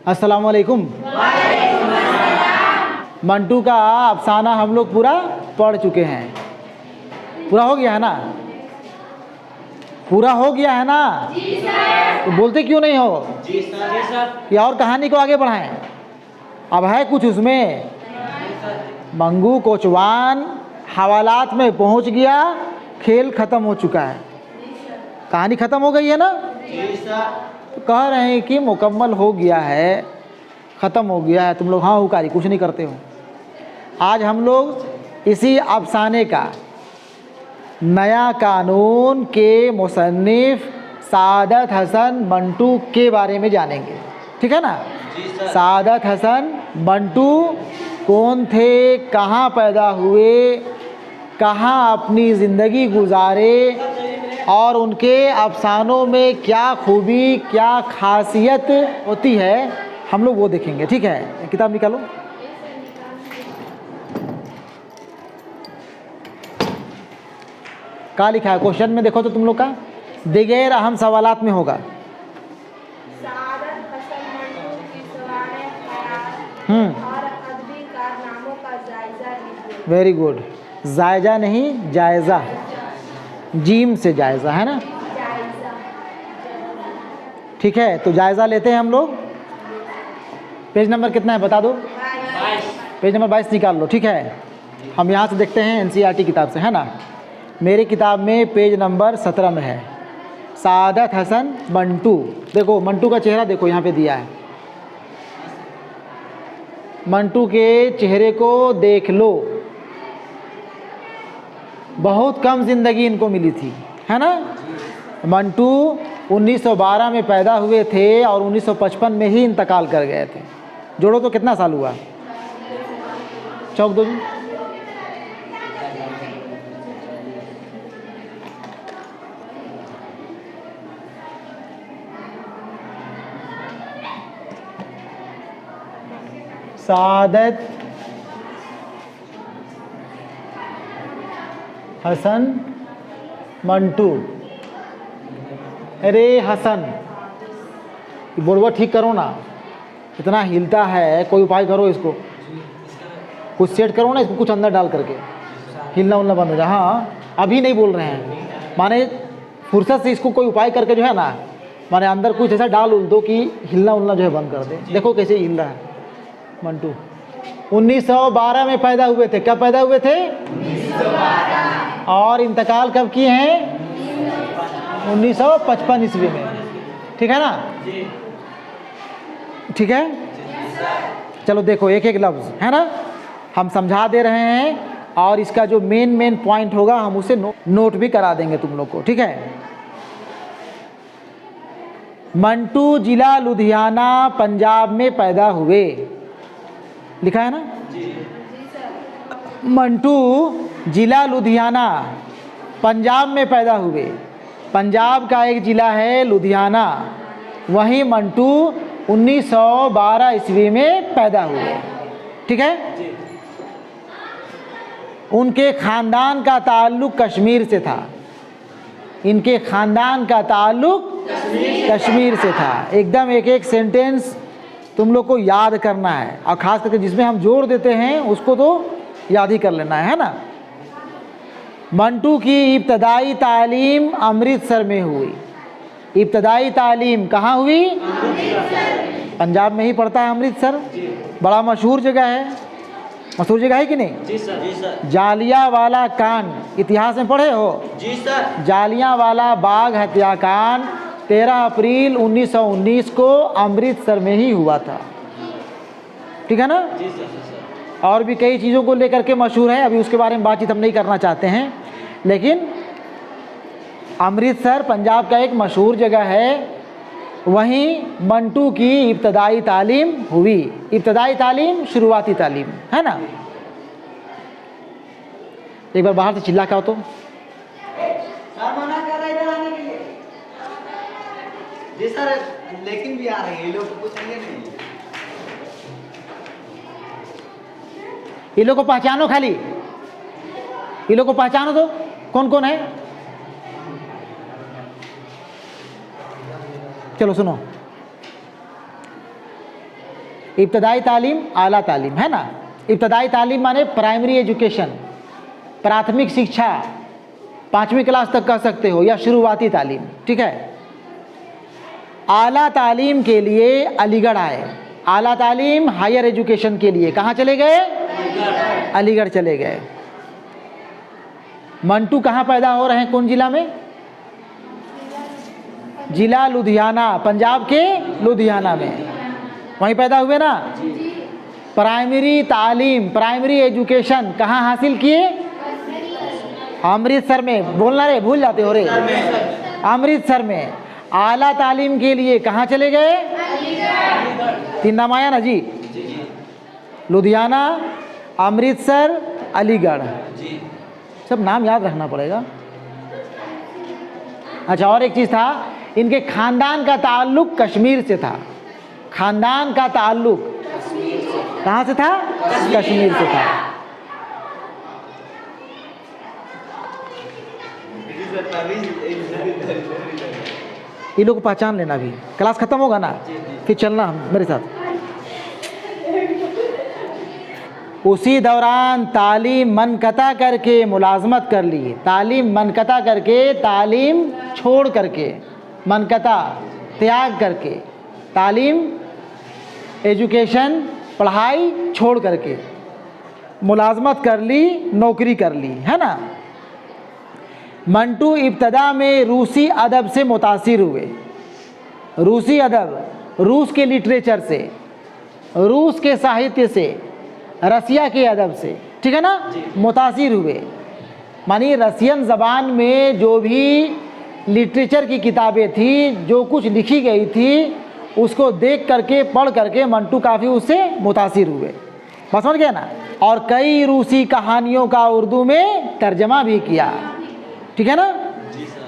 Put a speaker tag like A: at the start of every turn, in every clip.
A: अस्सलाम वालेकुम। मंटू का अफसाना हम लोग पूरा पढ़ चुके हैं। पूरा हो गया है ना? पूरा हो गया है ना? जी सर। तो बोलते क्यों नहीं हो? जी सर। जी सर। या और कहानी को आगे बढ़ाएं? अब है कुछ उसमें। मंगू कोचवान हवालात में पहुंच गया, खेल खत्म हो चुका है, कहानी खत्म हो गई है ना? जी सर। तो कह रहे हैं कि मुकम्मल हो गया है, ख़त्म हो गया है। तुम लोग हाँ हुकारी कुछ नहीं करते हो। आज हम लोग इसी अफसाने का नया कानून के मुसन्निफ सादत हसन मंटू के बारे में जानेंगे, ठीक है ना? सादत हसन मंटू कौन थे, कहाँ पैदा हुए, कहाँ अपनी ज़िंदगी गुजारे और उनके अफसानों में क्या खूबी क्या खासियत होती है, हम लोग वो देखेंगे, ठीक है? किताब निकालो। क्या लिखा है क्वेश्चन में? देखो तो तुम लोग का दिगैर अहम सवालात में होगा।
B: सादत हसन मंटू की सवारें हयात और अदबी कारनामों का जायजा लीजिए।
A: Very good. जायजा नहीं, जायज़ा, जीम से जायज़ा है ना? ठीक है, तो जायज़ा लेते हैं हम लोग। पेज नंबर कितना है बता दो? 22। पेज नंबर 22 निकाल लो, ठीक है? हम यहाँ से देखते हैं एनसीईआरटी किताब से, है ना? मेरी किताब में पेज नंबर 17 में है सादत हसन मंटू। देखो मंटू का चेहरा देखो, यहाँ पे दिया है। मंटू के चेहरे को देख लो। बहुत कम ज़िंदगी इनको मिली थी, है ना? मंटू 1912 में पैदा हुए थे और 1955 में ही इंतकाल कर गए थे। जोड़ो तो कितना साल हुआ? चौक दो जी। सादत हसन मंटू। अरे हसन, बोलवा ठीक करो ना, इतना हिलता है, कोई उपाय करो इसको, कुछ सेट करो ना इसको, कुछ अंदर डाल करके हिलना उलना बंद हो जाए। हाँ अभी नहीं बोल रहे हैं, माने फुर्सत से इसको कोई उपाय करके जो है ना, माने अंदर कुछ ऐसा डाल उल दो कि हिलना उलना जो है बंद कर दे। देखो कैसे हिल रहा है मंटू। 1912 में पैदा हुए थे। कब पैदा हुए थे? 1912। और इंतकाल कब किए हैं? 1955 ईस्वी में, ठीक है ना? ठीक है, चलो देखो एक एक लफ्ज़ है ना, हम समझा दे रहे हैं और इसका जो मेन पॉइंट होगा हम उसे नोट भी करा देंगे तुम लोग को, ठीक है? मंटू जिला लुधियाना पंजाब में पैदा हुए, लिखा है ना? मंटू जिला लुधियाना पंजाब में पैदा हुए। पंजाब का एक ज़िला है लुधियाना, वहीं मंटू 1912 ईस्वी में पैदा हुए, ठीक है? उनके ख़ानदान का ताल्लुक़ कश्मीर से था। इनके ख़ानदान का ताल्लुक़ कश्मीर से था। एकदम एक एक सेंटेंस तुम लोग को याद करना है और ख़ास करके जिसमें हम जोर देते हैं उसको तो याद ही कर लेना है ना? मंटू की इब्तदाई तालीम अमृतसर में हुई। इब्तदाई तालीम कहाँ हुई? पंजाब में ही पड़ता है अमृतसर, बड़ा मशहूर जगह है। मशहूर जगह है कि नहीं? जी सर। जी सर। जालियांवाला कांड इतिहास में पढ़े हो? जी सर। जालियांवाला बाग हत्याकांड 13 अप्रैल 1919 को अमृतसर में ही हुआ था, ठीक है ना? जी सर। और भी कई चीज़ों को लेकर के मशहूर है, अभी उसके बारे में बातचीत हम नहीं करना चाहते हैं, लेकिन अमृतसर पंजाब का एक मशहूर जगह है, वहीं मंटू की इब्तदाई तालीम हुई। इब्तदाई तालीम शुरुआती तालीम, है ना? एक बार बाहर से चिल्ला के आओ तो।
C: जी सर, लेकिन भी आ रहे हैं ये लोग, कुछ नहीं।
A: ये लोग को पहचानो, खाली ये लोग को पहचानो तो कौन कौन है? चलो सुनो, इब्तदाई तालीम, आला तालीम, है ना। इब्तदाई तालीम माने प्राइमरी एजुकेशन, प्राथमिक शिक्षा, 5वीं क्लास तक कह सकते हो, या शुरुआती तालीम, ठीक है। आला तालीम के लिए अलीगढ़ आए। आला तालीम हायर एजुकेशन के लिए कहाँ चले गए? अलीगढ़ चले गए। मंटू कहाँ पैदा हो रहे हैं, कौन जिला में? जिला लुधियाना, पंजाब के लुधियाना में, वहीं पैदा हुए ना। प्राइमरी तालीम, प्राइमरी एजुकेशन कहाँ हासिल किए? अमृतसर में। बोलना रे, भूल जाते हो रे, अमृतसर में। आला तालीम के लिए कहाँ चले गए? 3 नाम आया ना जी, लुधियाना, अमृतसर, अलीगढ़, सब नाम याद रखना पड़ेगा। अच्छा, और एक चीज़ था, इनके खानदान का ताल्लुक कश्मीर से था। खानदान का ताल्लुक कहाँ से था? कश्मीर से था। ये लोग को पहचान लेना भी। क्लास खत्म होगा ना, फिर चलना मेरे साथ। उसी दौरान तालीम मनक़ता करके मुलाजमत कर ली। तालीम मनक़ता करके, तालीम छोड़ करके, मनक़ता त्याग करके, तालीम एजुकेशन पढ़ाई छोड़ करके मुलाजमत कर ली, नौकरी कर ली, है ना। मंटू इब्तदा में रूसी अदब से मुतासिर हुए। रूसी अदब, रूस के लिटरेचर से, रूस के साहित्य से, रसिया के अदब से, ठीक है ना, मुतासिर हुए। मानिए रसियन ज़बान में जो भी लिटरेचर की किताबें थी, जो कुछ लिखी गई थी, उसको देख करके, पढ़ करके मंटू काफ़ी उससे मुतासिर हुए। बस समझ गया ना। और कई रूसी कहानियों का उर्दू में तर्जमा भी किया, ठीक है ना।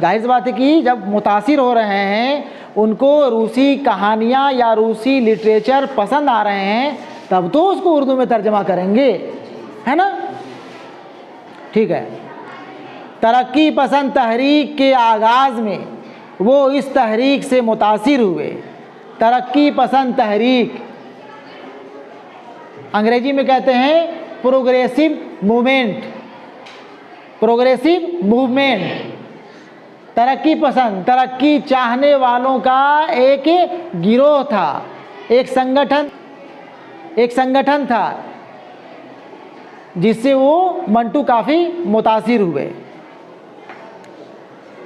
A: जाहिर सी बात है कि जब मुतासिर हो रहे हैं, उनको रूसी कहानियाँ या रूसी लिटरेचर पसंद आ रहे हैं, तब तो उसको उर्दू में तर्जमा करेंगे, है ना। ठीक है। तरक्की पसंद तहरीक के आगाज़ में वो इस तहरीक से मुतासिर हुए। तरक्की पसंद तहरीक अंग्रेजी में कहते हैं प्रोग्रेसिव मूवमेंट। प्रोग्रेसिव मूवमेंट, तरक्की पसंद, तरक्की चाहने वालों का एक गिरोह था, एक संगठन था, जिससे वो मंटू काफ़ी मुतासिर हुए।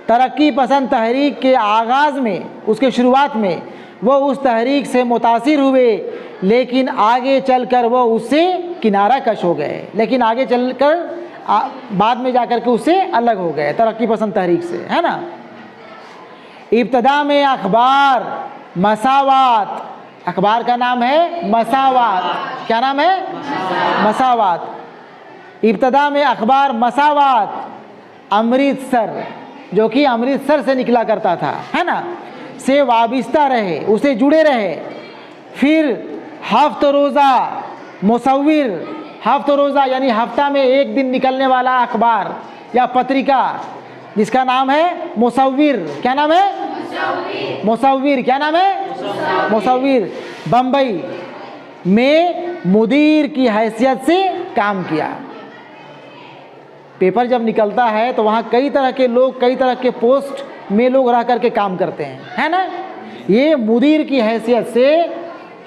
A: तरक्की पसंद तहरीक के आगाज़ में, उसके शुरुआत में वो उस तहरीक से मुतासिर हुए, लेकिन आगे चलकर वो उससे किनारा कश हो गए। लेकिन आगे चलकर बाद में जाकर के उससे अलग हो गए, तरक्की पसंद तहरीक से, है ना। इब्तदा में अखबार मसावात, अखबार का नाम है मसावात। क्या नाम है? मसावात। इब्तदा में अखबार मसावात अमृतसर, जो कि अमृतसर से निकला करता था, है ना, से वाबिस्ता रहे, उसे जुड़े रहे। फिर हफ्त रोज़ा मुसव्विर, हफ्त रोज़ा यानी हफ्ता में एक दिन निकलने वाला अखबार या पत्रिका, जिसका नाम है मुसव्विर। क्या नाम है? मुसव्विर। क्या नाम है? मुसव्विर। बम्बई में मुदीर की हैसियत से काम किया। पेपर जब निकलता है तो वहाँ कई तरह के लोग, कई तरह के पोस्ट में लोग रह करके काम करते हैं, है ना। ये मुदीर की हैसियत से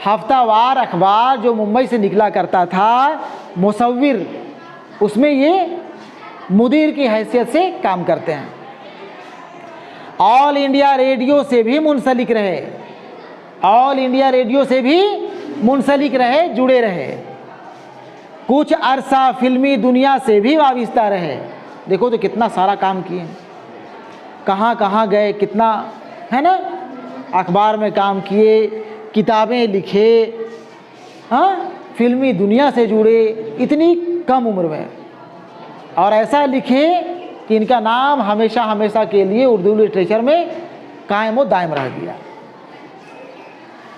A: हफ्तावार अखबार जो मुंबई से निकला करता था, मुसव्विर, उसमें ये मुदीर की हैसियत से काम करते हैं। ऑल इंडिया रेडियो से भी मुंसलिक रहे, ऑल इंडिया रेडियो से भी मुंसलिक रहे, जुड़े रहे। कुछ अरसा फिल्मी दुनिया से भी वाबिस्ता रहे। देखो तो कितना सारा काम किए, कहाँ कहाँ गए, कितना, है ना। अखबार में काम किए, किताबें लिखे, हाँ, फिल्मी दुनिया से जुड़े इतनी कम उम्र में, और ऐसा लिखे कि इनका नाम हमेशा हमेशा के लिए उर्दू लिटरेचर में कायम व दायम रह गया।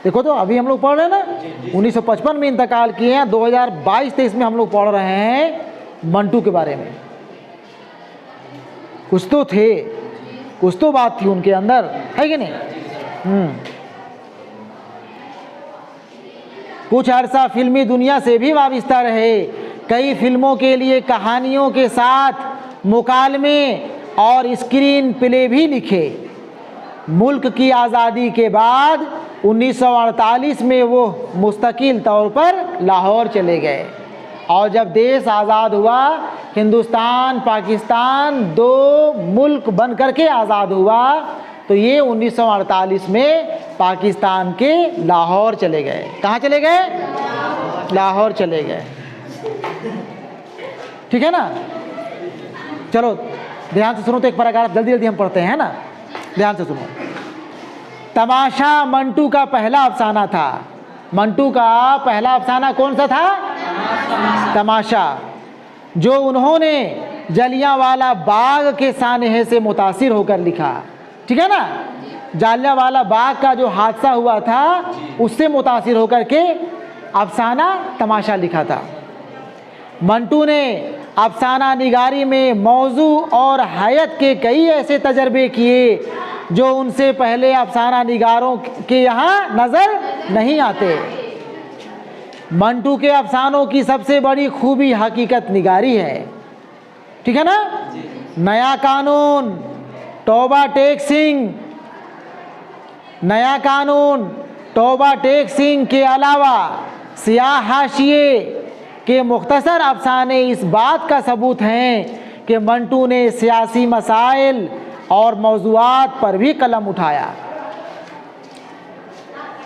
A: देखो तो अभी हम लोग पढ़ रहे हैं ना, 1955 में इंतकाल किए हैं, 2022-23 में हम लोग पढ़ रहे हैं मंटू के बारे में। कुछ तो थे, कुछ तो बात थी उनके अंदर, है कि नहीं। कुछ अरसा फिल्मी दुनिया से भी वाबस्ता रहे। कई फिल्मों के लिए कहानियों के साथ मुकालमे और स्क्रीन प्ले भी लिखे। मुल्क की आज़ादी के बाद 1948 में वो मुस्तकिल तौर पर लाहौर चले गए और जब देश आज़ाद हुआ, हिंदुस्तान पाकिस्तान दो मुल्क बन करके आज़ाद हुआ, तो ये 1948 में पाकिस्तान के लाहौर चले गए। कहाँ चले गए? लाहौर चले गए। ठीक है ना? चलो ध्यान से सुनो, तो एक पैराग्राफ जल्दी जल्दी हम पढ़ते हैं ना, ध्यान से सुनो। तमाशा मंटू का पहला अफसाना था। मंटू का पहला अफसाना कौन सा था? तमाशा, जो उन्होंने जलियांवाला बाग के सानहे से मुतासिर होकर लिखा। ठीक है ना? जलियांवाला बाग का जो हादसा हुआ था उससे मुतासिर होकर के अफसाना तमाशा लिखा था। मंटू ने अफसाना निगारी में मौजू और हैयत के कई ऐसे तजर्बे किए जो उनसे पहले अफसाना निगारों के यहाँ नज़र नहीं आते। मंटू के अफसानों की सबसे बड़ी खूबी हकीकत निगारी है। ठीक है ना? नया कानून, तौबा टेक सिंह, नया कानून, तौबा टेक सिंह के अलावा सियाह हाशिए के मुख्तसर अफसाने इस बात का सबूत हैं कि मंटू ने सियासी मसाइल और मौज़ूआत पर भी कलम उठाया।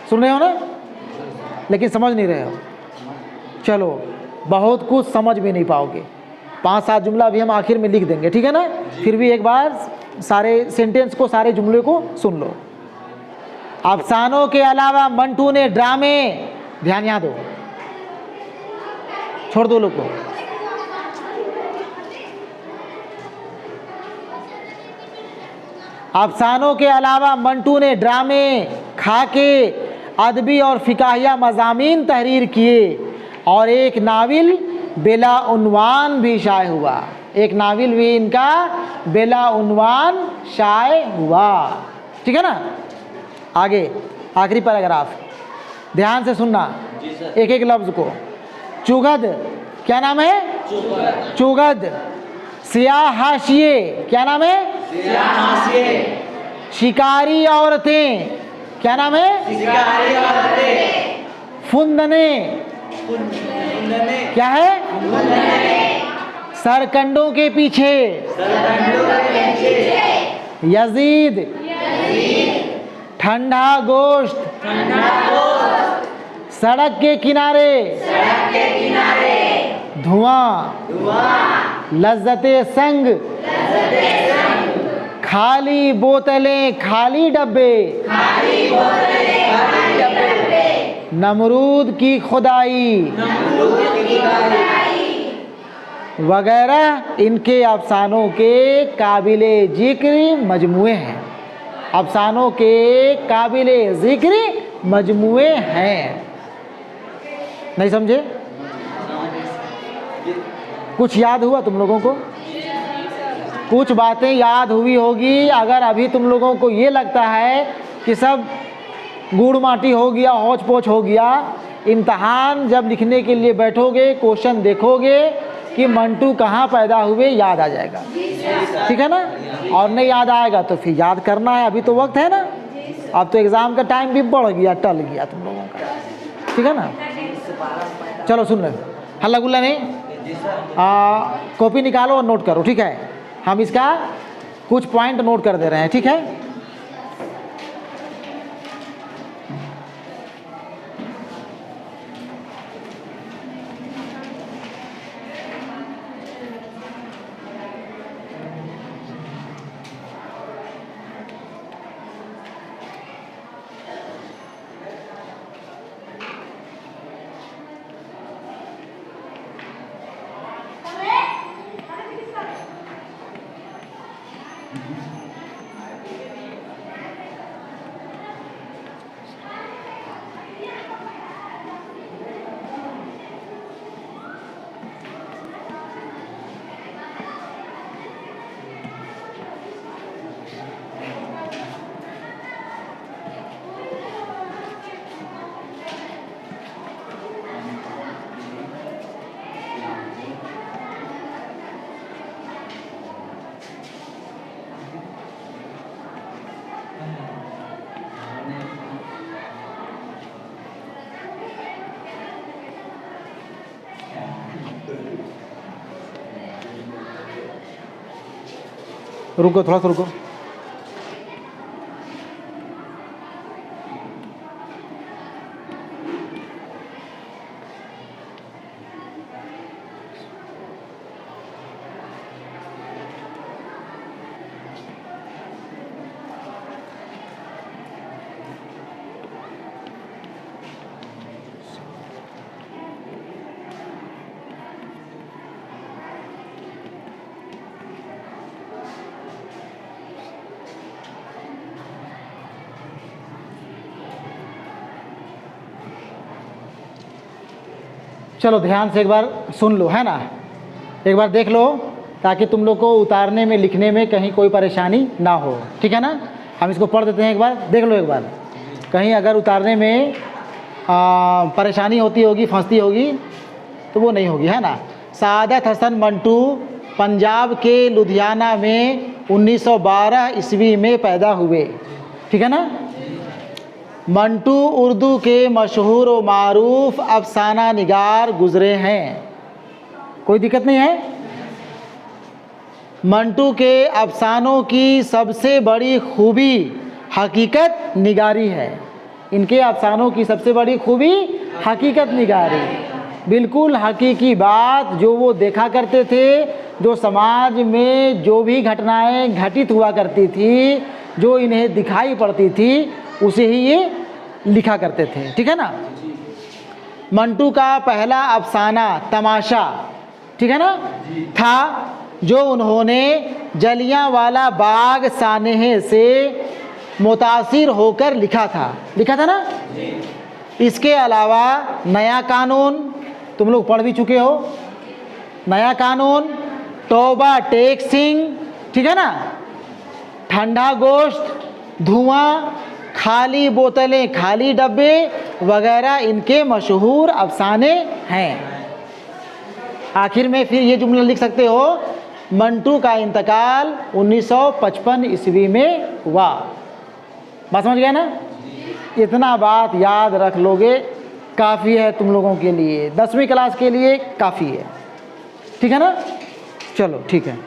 A: सुन रहे हो ना? लेकिन समझ नहीं रहे हो। चलो, बहुत कुछ समझ भी नहीं पाओगे। 5-7 जुमला भी हम आखिर में लिख देंगे, ठीक है ना? फिर भी एक बार सारे सेंटेंस को, सारे जुमले को सुन लो। अफसानों के अलावा मंटू ने ड्रामे, ध्यान यहाँ दो, छोड़ दो लोग को। अफसानों के अलावा मंटू ने ड्रामे, खाके, अदबी और फिकाहिया मज़ामीन तहरीर किए और एक नाविल बेला उन्वान भी शाये हुआ। एक नाविल भी इनका बेला उन्वान शाये हुआ। ठीक है ना? आगे आखिरी पैराग्राफ, ध्यान से सुनना एक एक लफ्ज़ को। चुगद, क्या नाम है? चुगद। सियाह हाशिए, क्या नाम है?
C: सियाह हाशिए।
A: शिकारी औरतें, क्या नाम है?
C: शिकारी औरतें।
A: फुंदने, क्या है? सरकंडों के पीछे, यजीद, ठंडा गोश्त, सड़क के किनारे, धुआं, लज्जते संग, खाली बोतलें, खाली डब्बे, नमरूद की खुदाई वगैरह इनके अफसानों के काबिले जिक्र मजमुए हैं। अफसानों के काबिले जिक्र मजमुए हैं। नहीं समझे? कुछ याद हुआ तुम लोगों को? कुछ बातें याद हुई होगी। अगर अभी तुम लोगों को ये लगता है कि सब गुड़ माटी हो गया, हौच पौच हो गया, इम्तहान जब लिखने के लिए बैठोगे, क्वेश्चन देखोगे कि मंटू कहाँ पैदा हुए, याद आ जाएगा। ठीक है ना? और नहीं याद आएगा तो फिर याद करना है, अभी तो वक्त है ना। अब तो एग्ज़ाम का टाइम भी बढ़ गया, टल गया तुम लोगों का। ठीक है ना? चलो सुन लो, हल्ला गुल्ला नहीं, कॉपी निकालो और नोट करो। ठीक है? हम इसका कुछ पॉइंट नोट कर दे रहे हैं। ठीक है? रुको, थोड़ा सा रुको। चलो ध्यान से एक बार सुन लो, है ना, एक बार देख लो ताकि तुम लोग को उतारने में लिखने में कहीं कोई परेशानी ना हो, ठीक है ना। हम इसको पढ़ देते हैं, एक बार देख लो, एक बार कहीं अगर उतारने में परेशानी होती होगी, फंसती होगी तो वो नहीं होगी, है ना। सादत हसन मंटू पंजाब के लुधियाना में 1912 ईस्वी में पैदा हुए, ठीक है ना। मंटू उर्दू के मशहूर व मारूफ अफसाना निगार गुजरे हैं, कोई दिक्कत नहीं है। मंटू के अफसानों की सबसे बड़ी खूबी हकीकत निगारी है। इनके अफसानों की सबसे बड़ी खूबी हकीकत निगारी, बिल्कुल हकीकी बात जो वो देखा करते थे, जो समाज में जो भी घटनाएं घटित हुआ करती थी, जो इन्हें दिखाई पड़ती थी, उसे ही ये लिखा करते थे, ठीक है ना। मंटू का पहला अफसाना तमाशा, ठीक है ना, था जो उन्होंने जलियांवाला बाग सानहे से मुतासिर होकर लिखा था ना। इसके अलावा नया कानून तुम लोग पढ़ भी चुके हो, नया कानून, तौबा टेक सिंह, ठीक है ना, ठंडा गोश्त, धुआं, खाली बोतलें खाली डब्बे वगैरह इनके मशहूर अफसाने हैं। आखिर में फिर ये जुमला लिख सकते हो, मंटू का इंतकाल 1955 ईस्वी में हुआ। बात समझ गया ना। इतना बात याद रख लोगे काफ़ी है तुम लोगों के लिए, 10वीं क्लास के लिए काफ़ी है, ठीक है ना। चलो ठीक है।